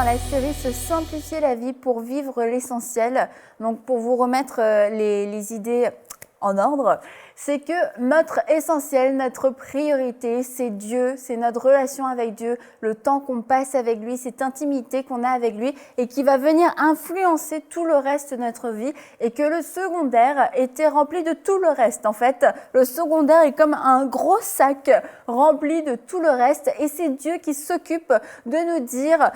la série Se simplifier la vie pour vivre l'essentiel. Donc pour vous remettre les idées en ordre, c'est que notre essentiel, notre priorité, c'est Dieu, c'est notre relation avec Dieu, le temps qu'on passe avec lui, cette intimité qu'on a avec lui et qui va venir influencer tout le reste de notre vie, et que le secondaire était rempli de tout le reste. En fait, le secondaire est comme un gros sac rempli de tout le reste, et c'est Dieu qui s'occupe de nous dire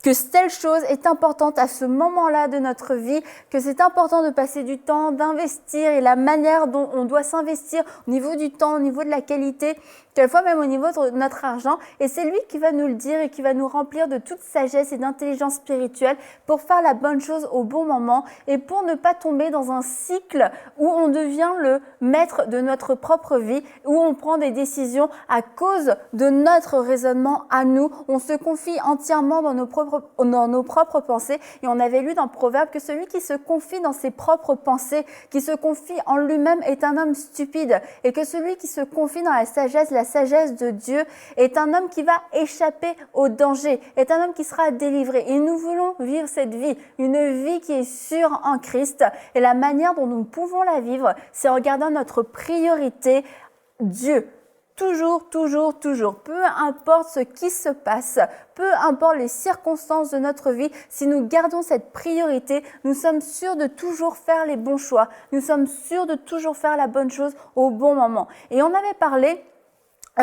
que telle chose est importante à ce moment-là de notre vie, que c'est important de passer du temps, d'investir, et la manière dont on doit s'investir au niveau du temps, au niveau de la qualité, quelquefois même au niveau de notre argent. Et c'est lui qui va nous le dire et qui va nous remplir de toute sagesse et d'intelligence spirituelle pour faire la bonne chose au bon moment et pour ne pas tomber dans un cycle où on devient le maître de notre propre vie, où on prend des décisions à cause de notre raisonnement à nous. On se confie entièrement dans nos propres pensées. Et on avait lu dans Proverbe que celui qui se confie dans ses propres pensées, qui se confie en lui-même, est un homme stupide, et que celui qui se confie dans la sagesse de Dieu est un homme qui va échapper au danger, est un homme qui sera délivré. Et nous voulons vivre cette vie, une vie qui est sûre en Christ. Et la manière dont nous pouvons la vivre, c'est en regardant notre priorité, Dieu. Toujours, toujours, toujours. Peu importe ce qui se passe, peu importe les circonstances de notre vie, si nous gardons cette priorité, nous sommes sûrs de toujours faire les bons choix. Nous sommes sûrs de toujours faire la bonne chose au bon moment. Et on avait parlé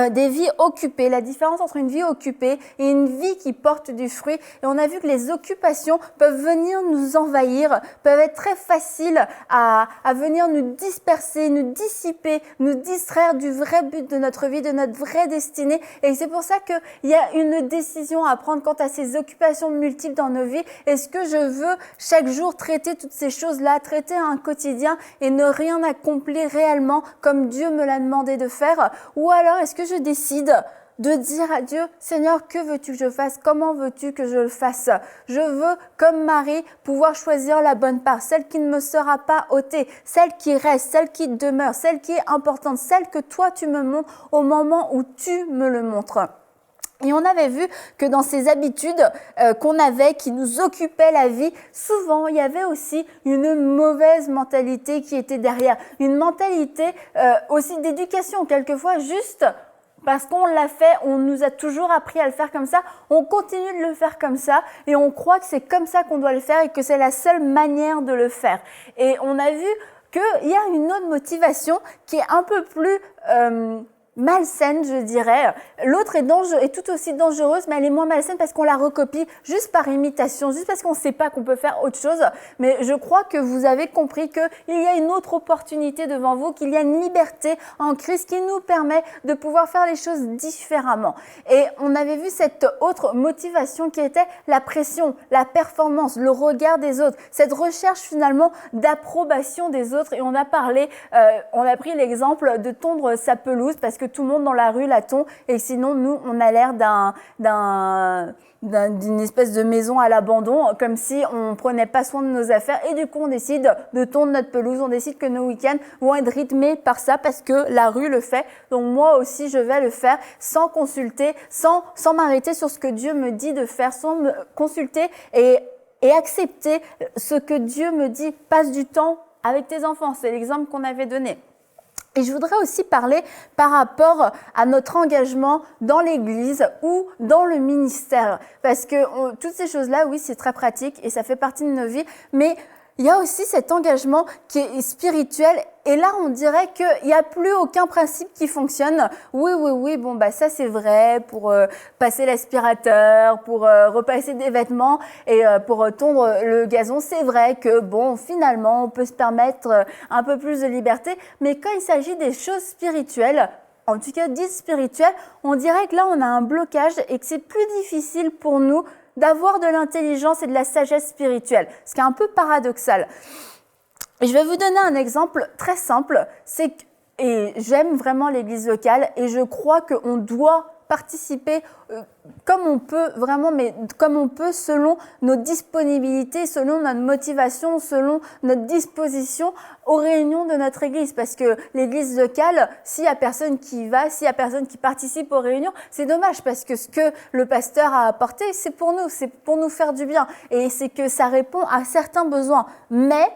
des vies occupées, la différence entre une vie occupée et une vie qui porte du fruit. Et on a vu que les occupations peuvent venir nous envahir, peuvent être très faciles à venir nous disperser, nous dissiper, nous distraire du vrai but de notre vie, de notre vraie destinée. Et c'est pour ça qu'il y a une décision à prendre quant à ces occupations multiples dans nos vies. Est-ce que je veux chaque jour traiter toutes ces choses-là, traiter un quotidien et ne rien accomplir réellement comme Dieu me l'a demandé de faire? Ou alors est-ce que je décide de dire à Dieu, Seigneur, que veux-tu que je fasse? Comment veux-tu que je le fasse? Je veux, comme Marie, pouvoir choisir la bonne part, celle qui ne me sera pas ôtée, celle qui reste, celle qui demeure, celle qui est importante, celle que toi tu me montres au moment où tu me le montres. Et on avait vu que dans ces habitudes qu'on avait, qui nous occupaient la vie, souvent il y avait aussi une mauvaise mentalité qui était derrière. Une mentalité aussi d'éducation, quelquefois juste parce qu'on l'a fait, on nous a toujours appris à le faire comme ça, on continue de le faire comme ça et on croit que c'est comme ça qu'on doit le faire et que c'est la seule manière de le faire. Et on a vu qu'il y a une autre motivation qui est un peu plus malsaine, je dirais. L'autre est tout aussi dangereuse, mais elle est moins malsaine parce qu'on la recopie juste par imitation, juste parce qu'on ne sait pas qu'on peut faire autre chose. Mais je crois que vous avez compris qu'il y a une autre opportunité devant vous, qu'il y a une liberté en Christ qui nous permet de pouvoir faire les choses différemment. Et on avait vu cette autre motivation qui était la pression, la performance, le regard des autres, cette recherche finalement d'approbation des autres. Et on a pris l'exemple de tondre sa pelouse parce que tout le monde dans la rue la tond, et sinon nous on a l'air d'une espèce de maison à l'abandon, comme si on prenait pas soin de nos affaires, et du coup on décide de tondre notre pelouse, on décide que nos week-ends vont être rythmés par ça parce que la rue le fait, donc moi aussi je vais le faire sans consulter, sans m'arrêter sur ce que Dieu me dit de faire, sans me consulter et accepter ce que Dieu me dit. Passe du temps avec tes enfants, c'est l'exemple qu'on avait donné. Et je voudrais aussi parler par rapport à notre engagement dans l'Église ou dans le ministère. Parce que toutes ces choses-là, oui, c'est très pratique et ça fait partie de nos vies. Mais il y a aussi cet engagement qui est spirituel. Et là, on dirait qu'il n'y a plus aucun principe qui fonctionne. Oui, bon, ça c'est vrai pour passer l'aspirateur, pour repasser des vêtements et pour tondre le gazon. C'est vrai que, bon, finalement, on peut se permettre un peu plus de liberté. Mais quand il s'agit des choses spirituelles, en tout cas dites spirituelles, on dirait que là, on a un blocage et que c'est plus difficile pour nous d'avoir de l'intelligence et de la sagesse spirituelle, ce qui est un peu paradoxal. Et je vais vous donner un exemple très simple, et j'aime vraiment l'église locale et je crois qu'on doit participer comme on peut, vraiment, mais comme on peut selon nos disponibilités, selon notre motivation, selon notre disposition aux réunions de notre église. Parce que l'église locale, s'il n'y a personne qui y va, s'il n'y a personne qui participe aux réunions, c'est dommage parce que ce que le pasteur a apporté, c'est pour nous faire du bien. Et c'est que ça répond à certains besoins. Mais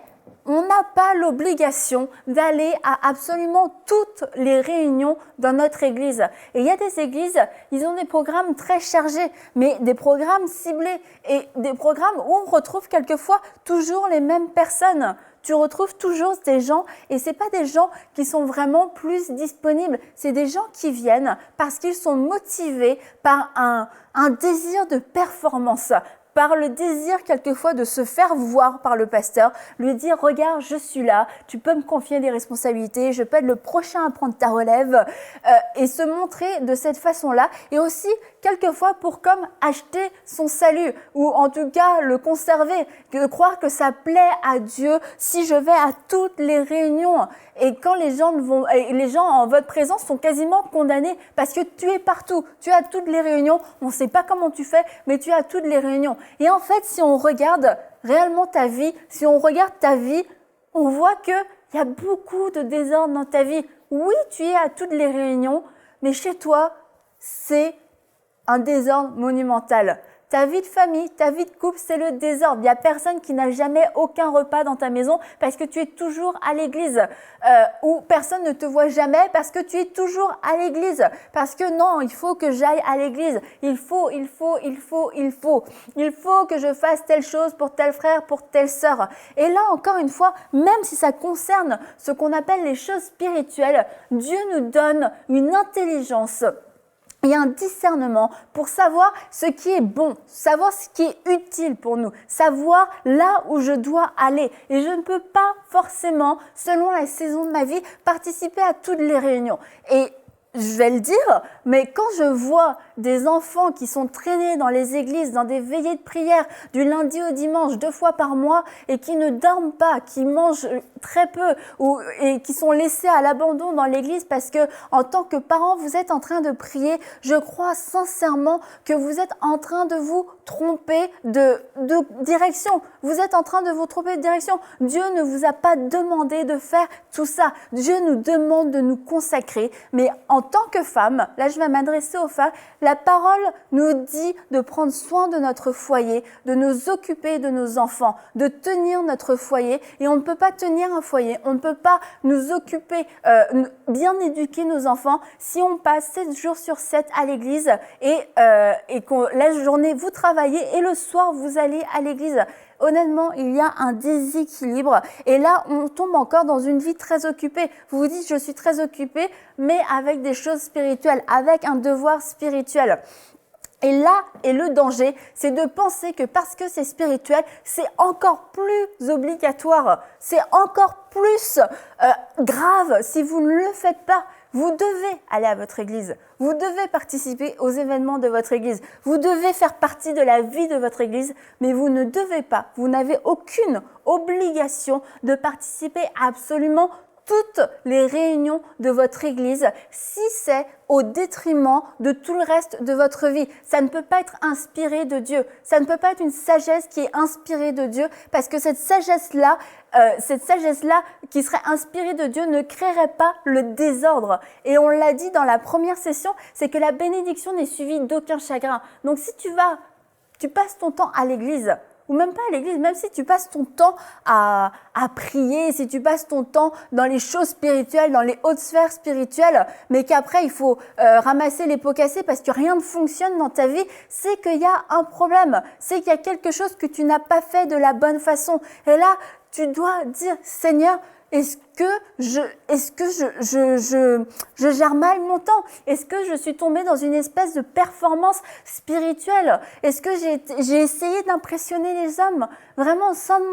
on n'a pas l'obligation d'aller à absolument toutes les réunions dans notre église. Et il y a des églises, ils ont des programmes très chargés, mais des programmes ciblés et des programmes où on retrouve quelquefois toujours les mêmes personnes. Tu retrouves toujours des gens et c'est pas des gens qui sont vraiment plus disponibles. C'est des gens qui viennent parce qu'ils sont motivés par un désir de performance, par le désir quelquefois de se faire voir par le pasteur, lui dire « Regarde, je suis là, tu peux me confier des responsabilités, je peux être le prochain à prendre ta relève. » Et se montrer de cette façon-là et aussi quelquefois pour comme acheter son salut ou en tout cas le conserver, de croire que ça plaît à Dieu si je vais à toutes les réunions. Et quand les gens en votre présence sont quasiment condamnés parce que tu es partout, tu es à toutes les réunions, on ne sait pas comment tu fais, mais tu es à toutes les réunions. Et en fait, si on regarde réellement ta vie, on voit qu'il y a beaucoup de désordre dans ta vie. Oui, tu es à toutes les réunions, mais chez toi, c'est un désordre monumental. Ta vie de famille, ta vie de couple, c'est le désordre. Il n'y a personne qui n'a jamais aucun repas dans ta maison parce que tu es toujours à l'église. Ou personne ne te voit jamais parce que tu es toujours à l'église. Parce que non, il faut que j'aille à l'église. Il faut que je fasse telle chose pour tel frère, pour telle sœur. Et là, encore une fois, même si ça concerne ce qu'on appelle les choses spirituelles, Dieu nous donne une intelligence et un discernement pour savoir ce qui est bon, savoir ce qui est utile pour nous, savoir là où je dois aller. Et je ne peux pas forcément, selon la saison de ma vie, participer à toutes les réunions. Et je vais le dire, mais quand je vois des enfants qui sont traînés dans les églises, dans des veillées de prière, du lundi au dimanche, 2 fois par mois, et qui ne dorment pas, qui mangent très peu, et qui sont laissés à l'abandon dans l'église parce que, en tant que parents, vous êtes en train de prier, je crois sincèrement que vous êtes en train de vous tromper de direction. Vous êtes en train de vous tromper de direction. Dieu ne vous a pas demandé de faire tout ça. Dieu nous demande de nous consacrer, mais en tant que femme, là je vais m'adresser aux femmes, la parole nous dit de prendre soin de notre foyer, de nous occuper de nos enfants, de tenir notre foyer. Et on ne peut pas tenir un foyer, on ne peut pas nous occuper, bien éduquer nos enfants si on passe 7 jours sur 7 à l'église et la journée vous travaillez et le soir vous allez à l'église. Honnêtement, il y a un déséquilibre et là, on tombe encore dans une vie très occupée. Vous vous dites, je suis très occupée, mais avec des choses spirituelles, avec un devoir spirituel. Et là est le danger, c'est de penser que parce que c'est spirituel, c'est encore plus obligatoire, c'est encore plus grave si vous ne le faites pas. Vous devez aller à votre église, vous devez participer aux événements de votre église, vous devez faire partie de la vie de votre église, mais vous ne devez pas, vous n'avez aucune obligation de participer à absolument toutes les réunions de votre église si c'est au détriment de tout le reste de votre vie. Ça ne peut pas être inspiré de Dieu. Ça ne peut pas être une sagesse qui est inspirée de Dieu parce que cette sagesse-là qui serait inspirée de Dieu ne créerait pas le désordre. Et on l'a dit dans la première session, c'est que la bénédiction n'est suivie d'aucun chagrin. Donc si tu passes ton temps à l'église, ou même pas à l'église, même si tu passes ton temps à prier, si tu passes ton temps dans les choses spirituelles, dans les hautes sphères spirituelles, mais qu'après il faut ramasser les pots cassés parce que rien ne fonctionne dans ta vie, c'est qu'il y a un problème, c'est qu'il y a quelque chose que tu n'as pas fait de la bonne façon. Et là, tu dois dire, Seigneur, est-ce que je gère mal mon temps? Est-ce que je suis tombée dans une espèce de performance spirituelle? Est-ce que j'ai essayé d'impressionner les hommes? Vraiment, sonde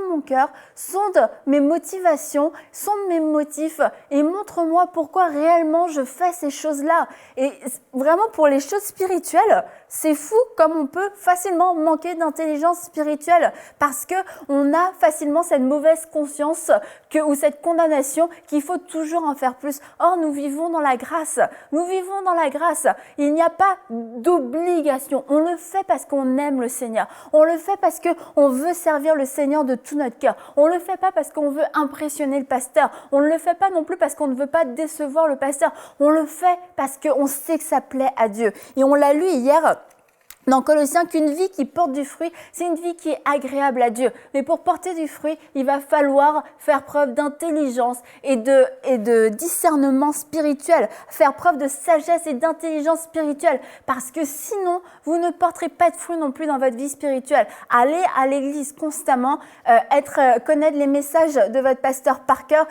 mon cœur, sonde mes motivations, sonde mes motifs et montre-moi pourquoi réellement je fais ces choses-là. Et vraiment, pour les choses spirituelles, c'est fou comme on peut facilement manquer d'intelligence spirituelle parce que on a facilement cette mauvaise conscience ou cette condamnation, qu'il faut toujours en faire plus. Or, nous vivons dans la grâce. Nous vivons dans la grâce. Il n'y a pas d'obligation. On le fait parce qu'on aime le Seigneur. On le fait parce qu'on veut servir le Seigneur de tout notre cœur. On ne le fait pas parce qu'on veut impressionner le pasteur. On ne le fait pas non plus parce qu'on ne veut pas décevoir le pasteur. On le fait parce qu'on sait que ça plaît à Dieu. Et on l'a lu hier dans Colossiens, qu'une vie qui porte du fruit, c'est une vie qui est agréable à Dieu. Mais pour porter du fruit, il va falloir faire preuve d'intelligence et de discernement spirituel, faire preuve de sagesse et d'intelligence spirituelle, parce que sinon, vous ne porterez pas de fruit non plus dans votre vie spirituelle. Aller à l'église constamment, connaître les messages de votre pasteur par cœur,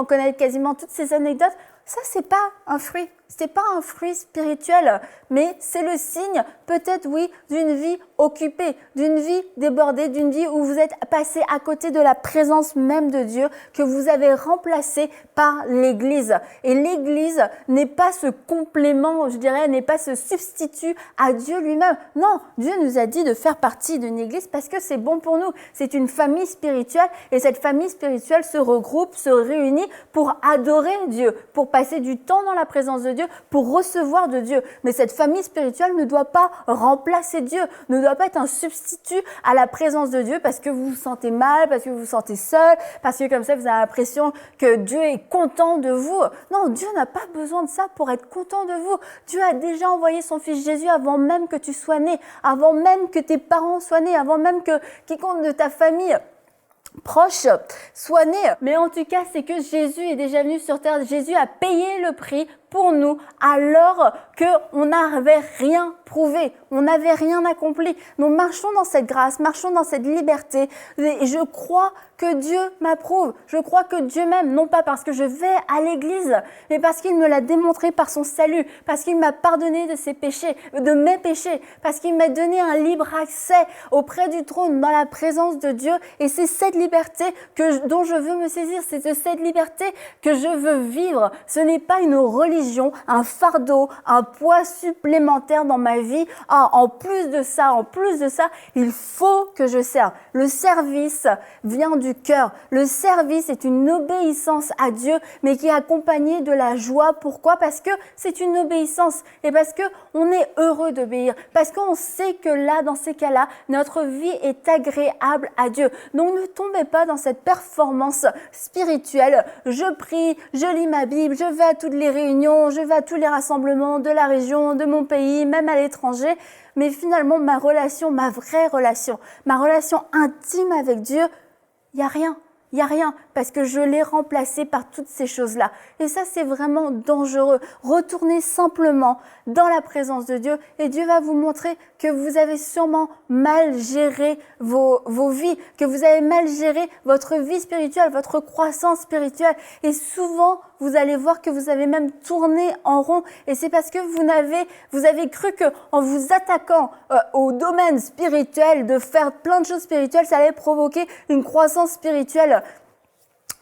connaître quasiment toutes ces anecdotes, ça, c'est pas un fruit. C'est pas un fruit spirituel, mais c'est le signe, peut-être oui, d'une vie occupée, d'une vie débordée, d'une vie où vous êtes passé à côté de la présence même de Dieu, que vous avez remplacé par l'Église. Et l'Église n'est pas ce complément, je dirais, n'est pas ce substitut à Dieu lui-même. Non, Dieu nous a dit de faire partie d'une Église parce que c'est bon pour nous. C'est une famille spirituelle et cette famille spirituelle se regroupe, se réunit pour adorer Dieu, pour passer du temps dans la présence de Dieu, pour recevoir de Dieu. Mais cette famille spirituelle ne doit pas remplacer Dieu, ne doit pas être un substitut à la présence de Dieu parce que vous vous sentez mal, parce que vous vous sentez seul, parce que comme ça vous avez l'impression que Dieu est content de vous. Non, Dieu n'a pas besoin de ça pour être content de vous. Dieu a déjà envoyé son fils Jésus avant même que tu sois né, avant même que tes parents soient nés, avant même que quiconque de ta famille proche soit né. Mais en tout cas, c'est que Jésus est déjà venu sur terre. Jésus a payé le prix pour nous alors qu'on n'avait rien prouvé, on n'avait rien accompli. Nous marchons dans cette grâce, marchons dans cette liberté et je crois que Dieu m'approuve, je crois que Dieu m'aime, non pas parce que je vais à l'église, mais parce qu'il me l'a démontré par son salut, parce qu'il m'a pardonné de ses péchés, de mes péchés, parce qu'il m'a donné un libre accès auprès du trône dans la présence de Dieu et c'est cette liberté dont je veux me saisir, c'est de cette liberté que je veux vivre. Ce n'est pas une religion, un fardeau, un poids supplémentaire dans ma vie. En plus de ça, il faut que je serve. Le service vient du cœur. Le service est une obéissance à Dieu, mais qui est accompagnée de la joie. Pourquoi? Parce que c'est une obéissance et parce que on est heureux d'obéir, parce qu'on sait que là, dans ces cas-là, notre vie est agréable à Dieu. Donc ne tombez pas dans cette performance spirituelle. Je prie, je lis ma Bible, je vais à toutes les réunions, je vais à tous les rassemblements de la région, de mon pays, même à l'étranger. Mais finalement, ma vraie relation, ma relation intime avec Dieu, il n'y a rien. Il n'y a rien parce que je l'ai remplacé par toutes ces choses-là. Et ça, c'est vraiment dangereux. Retournez simplement dans la présence de Dieu et Dieu va vous montrer que vous avez sûrement mal géré vos vies, que vous avez mal géré votre vie spirituelle, votre croissance spirituelle. Et souvent, vous allez voir que vous avez même tourné en rond. Et c'est parce que vous avez cru qu'en vous attaquant au domaine spirituel, de faire plein de choses spirituelles, ça allait provoquer une croissance spirituelle.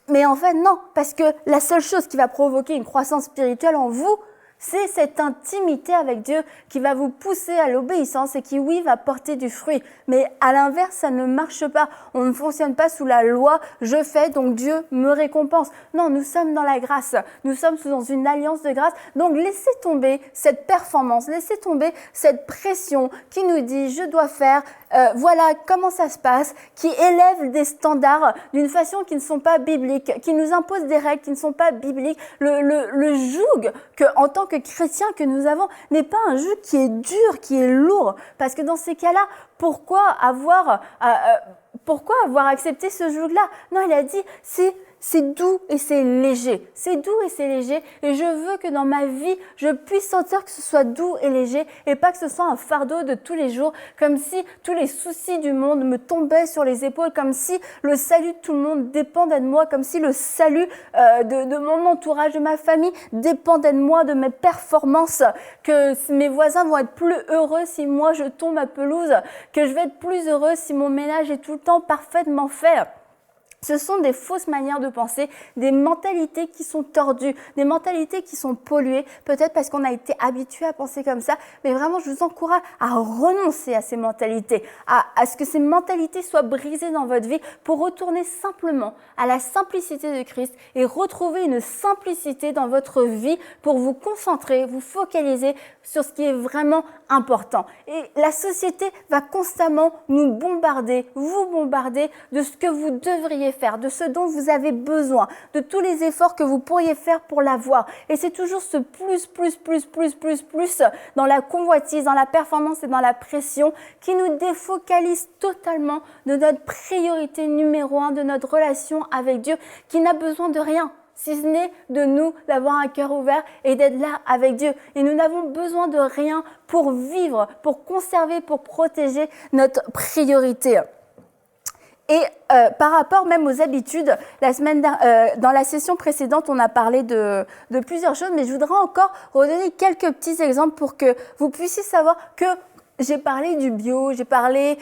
Mais en fait, non, parce que la seule chose qui va provoquer une croissance spirituelle en vous, c'est cette intimité avec Dieu qui va vous pousser à l'obéissance et qui, oui, va porter du fruit. Mais à l'inverse, ça ne marche pas. On ne fonctionne pas sous la loi. Je fais, donc Dieu me récompense. Non, nous sommes dans la grâce. Nous sommes dans une alliance de grâce. Donc, laissez tomber cette performance. Laissez tomber cette pression qui nous dit, je dois faire, voilà comment ça se passe, qui élève des standards d'une façon qui ne sont pas bibliques, qui nous impose des règles qui ne sont pas bibliques. Le joug qu'en tant que chrétien que nous avons n'est pas un joug qui est dur, qui est lourd. Parce que dans ces cas-là, pourquoi avoir accepté ce joug-là? Non, il a dit, c'est doux et c'est léger. C'est doux et c'est léger. Et je veux que dans ma vie, je puisse sentir que ce soit doux et léger et pas que ce soit un fardeau de tous les jours, comme si tous les soucis du monde me tombaient sur les épaules, comme si le salut de tout le monde dépendait de moi, comme si le salut de mon entourage, de ma famille dépendait de moi, de mes performances, que mes voisins vont être plus heureux si moi je tombe à pelouse, que je vais être plus heureux si mon ménage est tout le temps parfaitement fait. Ce sont des fausses manières de penser, des mentalités qui sont tordues, des mentalités qui sont polluées, peut-être parce qu'on a été habitué à penser comme ça, mais vraiment je vous encourage à renoncer à ces mentalités, à ce que ces mentalités soient brisées dans votre vie pour retourner simplement à la simplicité de Christ et retrouver une simplicité dans votre vie pour vous concentrer, vous focaliser sur ce qui est vraiment important. Et la société va constamment nous bombarder, vous bombarder de ce que vous devriez faire, de ce dont vous avez besoin, de tous les efforts que vous pourriez faire pour l'avoir. Et c'est toujours ce plus dans la convoitise, dans la performance et dans la pression qui nous défocalise totalement de notre priorité numéro 1, de notre relation avec Dieu, qui n'a besoin de rien, si ce n'est de nous, d'avoir un cœur ouvert et d'être là avec Dieu. Et nous n'avons besoin de rien pour vivre, pour conserver, pour protéger notre priorité. Et par rapport même aux habitudes, dans la session précédente, on a parlé de plusieurs choses, mais je voudrais encore redonner quelques petits exemples pour que vous puissiez savoir que j'ai parlé du bio, j'ai parlé,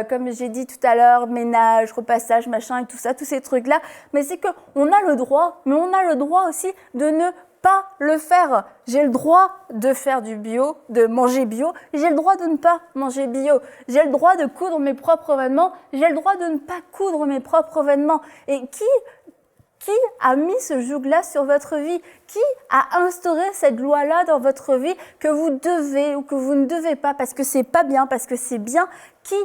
comme j'ai dit tout à l'heure, ménage, repassage, machin et tout ça, tous ces trucs-là. Mais c'est qu'on a le droit, mais on a le droit aussi de ne pas le faire. J'ai le droit de faire du bio, de manger bio. J'ai le droit de ne pas manger bio. J'ai le droit de coudre mes propres vêtements. J'ai le droit de ne pas coudre mes propres vêtements. Et qui a mis ce joug-là sur votre vie? Qui a instauré cette loi-là dans votre vie que vous devez ou que vous ne devez pas parce que c'est pas bien, parce que c'est bien? Qui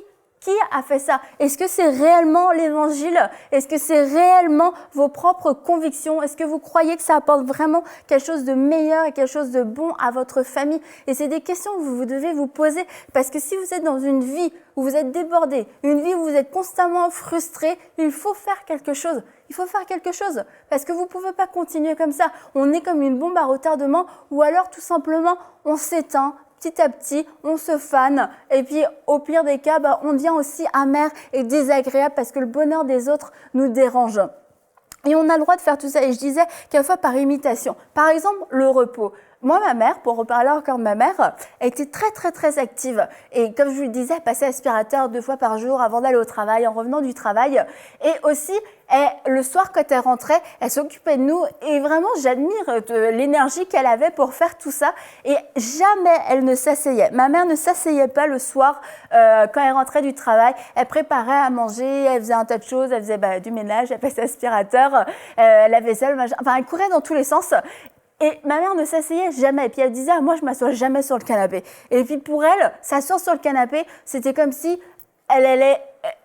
a fait ça? Est-ce que c'est réellement l'évangile? Est-ce que c'est réellement vos propres convictions? Est-ce que vous croyez que ça apporte vraiment quelque chose de meilleur et quelque chose de bon à votre famille? Et c'est des questions que vous devez vous poser parce que si vous êtes dans une vie où vous êtes débordé, une vie où vous êtes constamment frustré, il faut faire quelque chose. Il faut faire quelque chose parce que vous ne pouvez pas continuer comme ça. On est comme une bombe à retardement ou alors tout simplement on s'éteint. Petit à petit, on se fane et puis au pire des cas, on devient aussi amer et désagréable parce que le bonheur des autres nous dérange. Et on a le droit de faire tout ça. Et je disais quelquefois par imitation. Par exemple, le repos. Moi, ma mère, pour reparler encore de ma mère, elle était très active. Et comme je vous le disais, elle passait aspirateur 2 fois par jour avant d'aller au travail, en revenant du travail. Et aussi, le soir, quand elle rentrait, elle s'occupait de nous. Et vraiment, j'admire l'énergie qu'elle avait pour faire tout ça. Et jamais elle ne s'asseyait. Ma mère ne s'asseyait pas le soir quand elle rentrait du travail. Elle préparait à manger, elle faisait un tas de choses. Elle faisait du ménage, elle passait aspirateur, la vaisselle, machin. Enfin, elle courait dans tous les sens. Et ma mère ne s'asseyait jamais. Et puis elle disait, moi je m'assois jamais sur le canapé. Et puis pour elle, s'asseoir sur le canapé, c'était comme si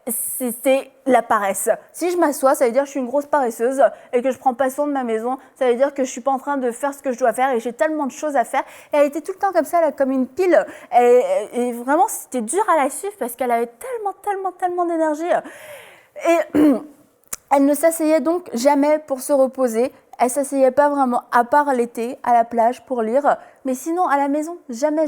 c'était la paresse. Si je m'assois, ça veut dire que je suis une grosse paresseuse et que je prends pas soin de ma maison. Ça veut dire que je suis pas en train de faire ce que je dois faire et j'ai tellement de choses à faire. Et elle était tout le temps comme ça, là, comme une pile. Et vraiment, c'était dur à la suivre parce qu'elle avait tellement d'énergie. Et elle ne s'asseyait donc jamais pour se reposer. Elle s'asseyait pas vraiment, à part l'été, à la plage pour lire. Mais sinon, à la maison, jamais.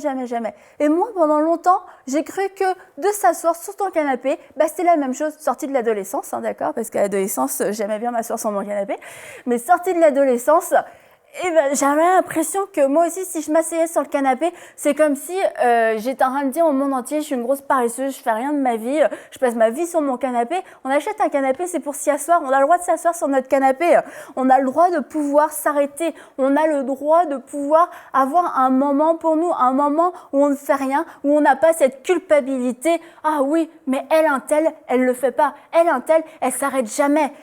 Et moi, pendant longtemps, j'ai cru que de s'asseoir sur ton canapé, c'était la même chose, sortie de l'adolescence, d'accord? Parce qu'à l'adolescence, j'aimais bien m'asseoir sur mon canapé. Mais sortie de l'adolescence, j'avais l'impression que moi aussi, si je m'asseyais sur le canapé, c'est comme si j'étais en train de dire au monde entier, je suis une grosse paresseuse, je fais rien de ma vie, je passe ma vie sur mon canapé. On achète un canapé, c'est pour s'y asseoir. On a le droit de s'asseoir sur notre canapé. On a le droit de pouvoir s'arrêter. On a le droit de pouvoir avoir un moment pour nous, un moment où on ne fait rien, où on n'a pas cette culpabilité. Ah oui, mais elle, un tel, elle le fait pas. Elle, un tel, elle s'arrête jamais.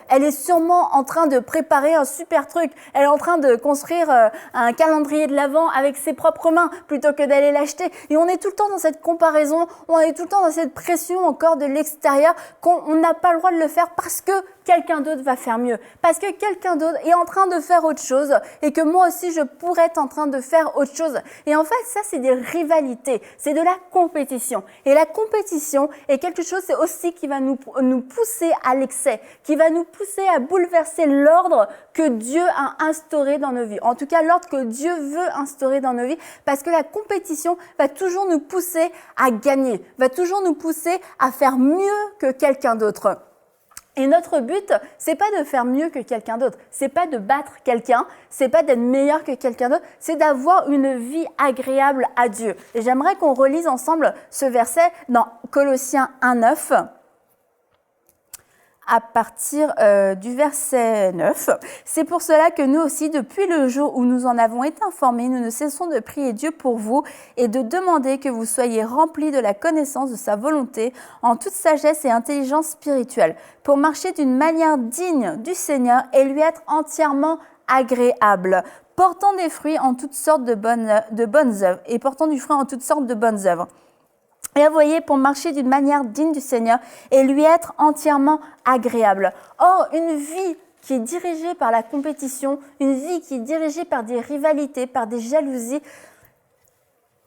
Elle est sûrement en train de préparer un super truc. Elle est en train de construire un calendrier de l'Avent avec ses propres mains plutôt que d'aller l'acheter. Et on est tout le temps dans cette comparaison, on est tout le temps dans cette pression encore de l'extérieur qu'on n'a pas le droit de le faire parce que quelqu'un d'autre va faire mieux, parce que quelqu'un d'autre est en train de faire autre chose et que moi aussi je pourrais être en train de faire autre chose. Et en fait, ça c'est des rivalités, c'est de la compétition. Et la compétition est quelque chose, c'est aussi qui va nous pousser à l'excès, qui va nous pousser à bouleverser l'ordre que Dieu a instauré dans nos vies. En tout cas, l'ordre que Dieu veut instaurer dans nos vies, parce que la compétition va toujours nous pousser à gagner, va toujours nous pousser à faire mieux que quelqu'un d'autre. Et notre but, c'est pas de faire mieux que quelqu'un d'autre, c'est pas de battre quelqu'un, c'est pas d'être meilleur que quelqu'un d'autre, c'est d'avoir une vie agréable à Dieu. Et j'aimerais qu'on relise ensemble ce verset dans Colossiens 1:9. à partir du verset 9. « C'est pour cela que nous aussi, depuis le jour où nous en avons été informés, nous ne cessons de prier Dieu pour vous et de demander que vous soyez remplis de la connaissance de sa volonté en toute sagesse et intelligence spirituelle, pour marcher d'une manière digne du Seigneur et lui être entièrement agréable, portant des fruits en toutes sortes de bonnes œuvres et portant du fruit en toutes sortes de bonnes œuvres. » Et vous voyez, pour marcher d'une manière digne du Seigneur et lui être entièrement agréable. Or, une vie qui est dirigée par la compétition, une vie qui est dirigée par des rivalités, par des jalousies,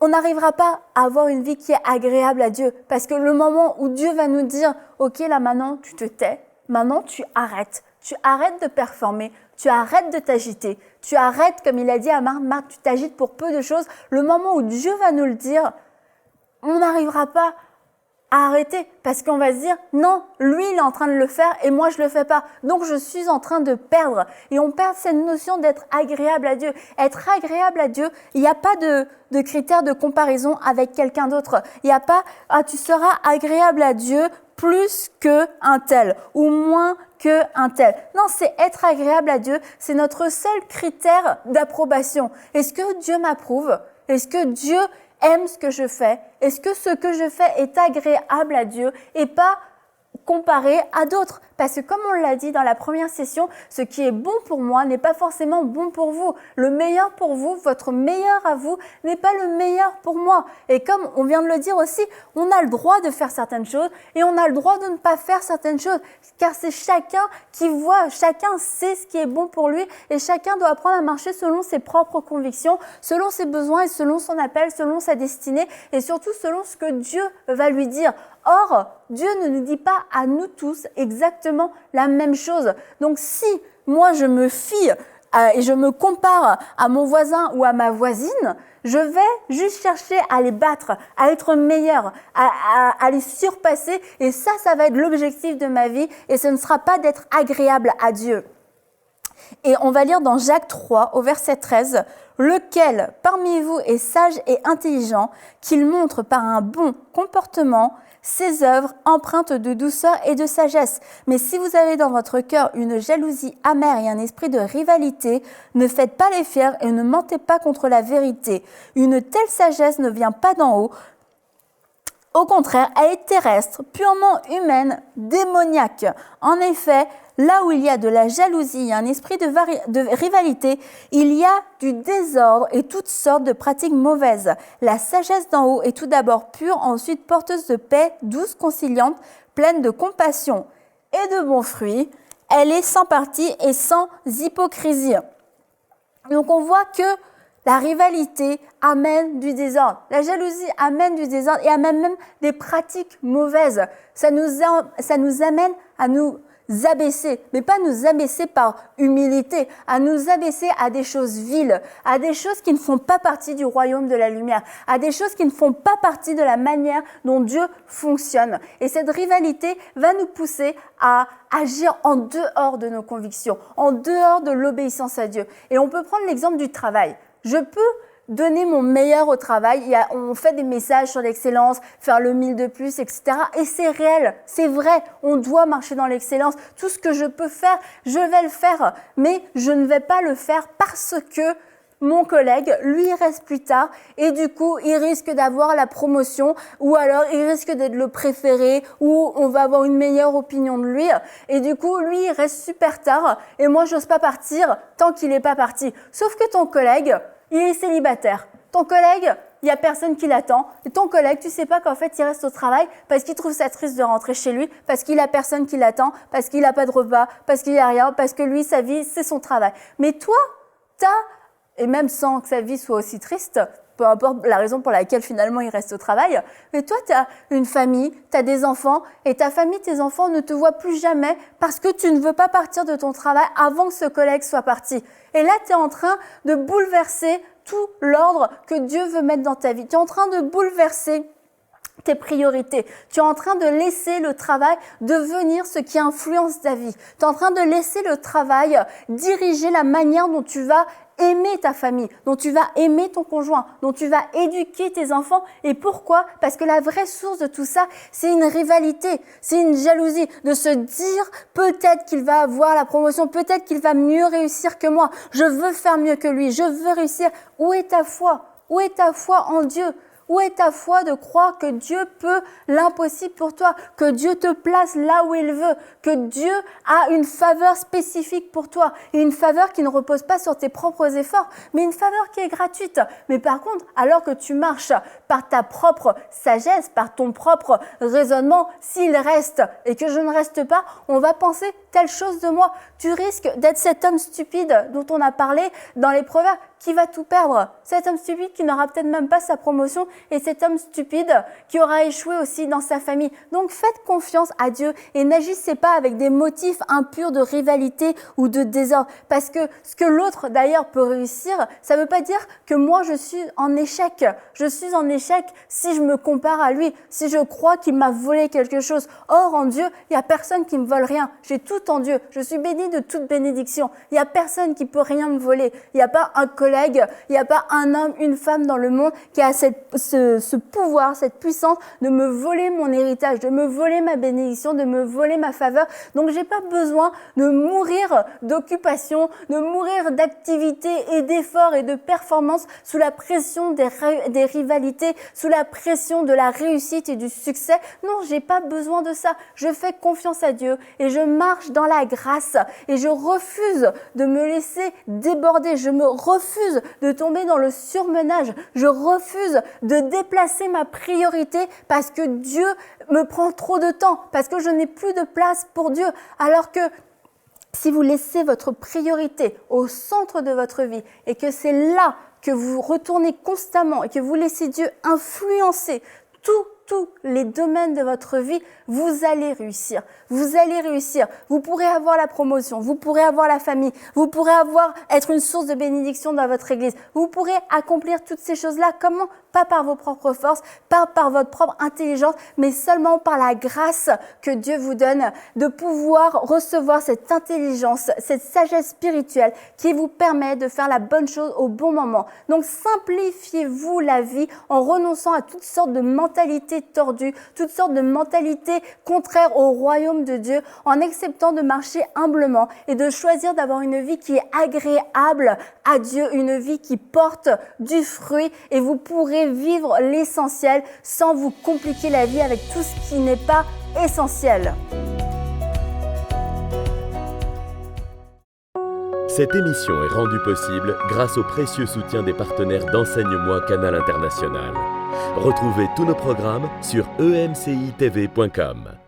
on n'arrivera pas à avoir une vie qui est agréable à Dieu. Parce que le moment où Dieu va nous dire « Ok, là maintenant, tu te tais, maintenant tu arrêtes de performer, tu arrêtes de t'agiter, tu arrêtes, comme il a dit à Marc, tu t'agites pour peu de choses. » Le moment où Dieu va nous le dire, on n'arrivera pas à arrêter parce qu'on va se dire non, lui il est en train de le faire et moi je le fais pas. Donc je suis en train de perdre et on perd cette notion d'être agréable à Dieu. Être agréable à Dieu, il n'y a pas de critères de comparaison avec quelqu'un d'autre. Il n'y a pas tu seras agréable à Dieu plus qu'un tel ou moins qu'un tel. Non, c'est être agréable à Dieu, c'est notre seul critère d'approbation. Est-ce que Dieu m'approuve? Est-ce que Dieu aime ce que je fais? Est-ce que ce que je fais est agréable à Dieu et pas comparé à d'autres? Parce que comme on l'a dit dans la première session, ce qui est bon pour moi n'est pas forcément bon pour vous. Le meilleur pour vous, votre meilleur à vous, n'est pas le meilleur pour moi. Et comme on vient de le dire aussi, on a le droit de faire certaines choses et on a le droit de ne pas faire certaines choses. Car c'est chacun qui voit, chacun sait ce qui est bon pour lui et chacun doit apprendre à marcher selon ses propres convictions, selon ses besoins et selon son appel, selon sa destinée et surtout selon ce que Dieu va lui dire. Or, Dieu ne nous dit pas à nous tous exactement la même chose. Donc si moi je me fie et je me compare à mon voisin ou à ma voisine, je vais juste chercher à les battre, à être meilleur, à les surpasser et ça va être l'objectif de ma vie et ce ne sera pas d'être agréable à Dieu. Et on va lire dans Jacques 3 au verset 13, « Lequel parmi vous est sage et intelligent, qu'il montre par un bon comportement ses œuvres empreintes de douceur et de sagesse. Mais si vous avez dans votre cœur une jalousie amère et un esprit de rivalité, ne faites pas les fiers et ne mentez pas contre la vérité. Une telle sagesse ne vient pas d'en haut. Au contraire, elle est terrestre, purement humaine, démoniaque. En effet, là où il y a de la jalousie et un esprit de rivalité, il y a du désordre et toutes sortes de pratiques mauvaises. La sagesse d'en haut est tout d'abord pure, ensuite porteuse de paix, douce, conciliante, pleine de compassion et de bons fruits. Elle est sans parti et sans hypocrisie. Donc on voit que la rivalité amène du désordre. La jalousie amène du désordre et amène même des pratiques mauvaises. Ça nous amène à nous abaisser, mais pas nous abaisser par humilité, à nous abaisser à des choses viles, à des choses qui ne font pas partie du royaume de la lumière, à des choses qui ne font pas partie de la manière dont Dieu fonctionne. Et cette rivalité va nous pousser à agir en dehors de nos convictions, en dehors de l'obéissance à Dieu. Et on peut prendre l'exemple du travail. Je peux donner mon meilleur au travail, on fait des messages sur l'excellence, faire le 1000 de plus, etc. Et c'est réel, c'est vrai, on doit marcher dans l'excellence. Tout ce que je peux faire, je vais le faire. Mais je ne vais pas le faire parce que mon collègue, lui, il reste plus tard et du coup, il risque d'avoir la promotion ou alors il risque d'être le préféré ou on va avoir une meilleure opinion de lui. Et du coup, lui, il reste super tard et moi, j'ose pas partir tant qu'il n'est pas parti. Sauf que ton collègue, il est célibataire. Ton collègue, il n'y a personne qui l'attend. Et ton collègue, tu ne sais pas qu'en fait, il reste au travail parce qu'il trouve ça triste de rentrer chez lui, parce qu'il n'a personne qui l'attend, parce qu'il n'a pas de repas, parce qu'il n'y a rien, parce que lui, sa vie, c'est son travail. Mais toi, et même sans que sa vie soit aussi triste, peu importe la raison pour laquelle finalement il reste au travail, mais toi, tu as une famille, tu as des enfants, et ta famille, tes enfants ne te voient plus jamais parce que tu ne veux pas partir de ton travail avant que ce collègue soit parti. Et là, tu es en train de bouleverser tout l'ordre que Dieu veut mettre dans ta vie. Tu es en train de bouleverser tes priorités. Tu es en train de laisser le travail devenir ce qui influence ta vie. Tu es en train de laisser le travail diriger la manière dont tu vas aimer ta famille, dont tu vas aimer ton conjoint, dont tu vas éduquer tes enfants. Et pourquoi? Parce que la vraie source de tout ça, c'est une rivalité, c'est une jalousie, de se dire peut-être qu'il va avoir la promotion, peut-être qu'il va mieux réussir que moi, je veux faire mieux que lui, je veux réussir. Où est ta foi? Où est ta foi en Dieu? Où est ta foi de croire que Dieu peut l'impossible pour toi, que Dieu te place là où il veut, que Dieu a une faveur spécifique pour toi, et une faveur qui ne repose pas sur tes propres efforts, mais une faveur qui est gratuite. Mais par contre, alors que tu marches par ta propre sagesse, par ton propre raisonnement, s'il reste et que je ne reste pas, on va penser telle chose de moi. Tu risques d'être cet homme stupide dont on a parlé dans les proverbes, qui va tout perdre. Cet homme stupide qui n'aura peut-être même pas sa promotion et cet homme stupide qui aura échoué aussi dans sa famille. Donc faites confiance à Dieu et n'agissez pas avec des motifs impurs de rivalité ou de désordre. Parce que ce que l'autre d'ailleurs peut réussir, ça ne veut pas dire que moi je suis en échec. Je suis en échec si je me compare à lui, si je crois qu'il m'a volé quelque chose. Or en Dieu, il n'y a personne qui me vole rien. J'ai tout en Dieu. Je suis bénie de toute bénédiction. Il n'y a personne qui peut rien me voler. Il n'y a pas un collègue, il n'y a pas un homme, une femme dans le monde qui a ce pouvoir, cette puissance de me voler mon héritage, de me voler ma bénédiction, de me voler ma faveur. Donc, j'ai pas besoin de mourir d'occupation, de mourir d'activité et d'efforts et de performance sous la pression des rivalités, sous la pression de la réussite et du succès. Non, j'ai pas besoin de ça. Je fais confiance à Dieu et je marche dans la grâce et je refuse de me laisser déborder. Je me refuse de tomber dans le surmenage. Je refuse de déplacer ma priorité parce que Dieu me prend trop de temps, parce que je n'ai plus de place pour Dieu. Alors que si vous laissez votre priorité au centre de votre vie et que c'est là que vous retournez constamment et que vous laissez Dieu influencer tous les domaines de votre vie, vous allez réussir. Vous allez réussir. Vous pourrez avoir la promotion, vous pourrez avoir la famille, vous pourrez être une source de bénédiction dans votre église. Vous pourrez accomplir toutes ces choses-là. Comment? Pas par vos propres forces, pas par votre propre intelligence, mais seulement par la grâce que Dieu vous donne de pouvoir recevoir cette intelligence, cette sagesse spirituelle qui vous permet de faire la bonne chose au bon moment. Donc, simplifiez-vous la vie en renonçant à toutes sortes de mentalités tordues, toutes sortes de mentalités contraires au royaume de Dieu, en acceptant de marcher humblement et de choisir d'avoir une vie qui est agréable à Dieu, une vie qui porte du fruit, et vous pourrez vivre l'essentiel sans vous compliquer la vie avec tout ce qui n'est pas essentiel. Cette émission est rendue possible grâce au précieux soutien des partenaires d'Enseigne-moi Canal International. Retrouvez tous nos programmes sur emcitv.com.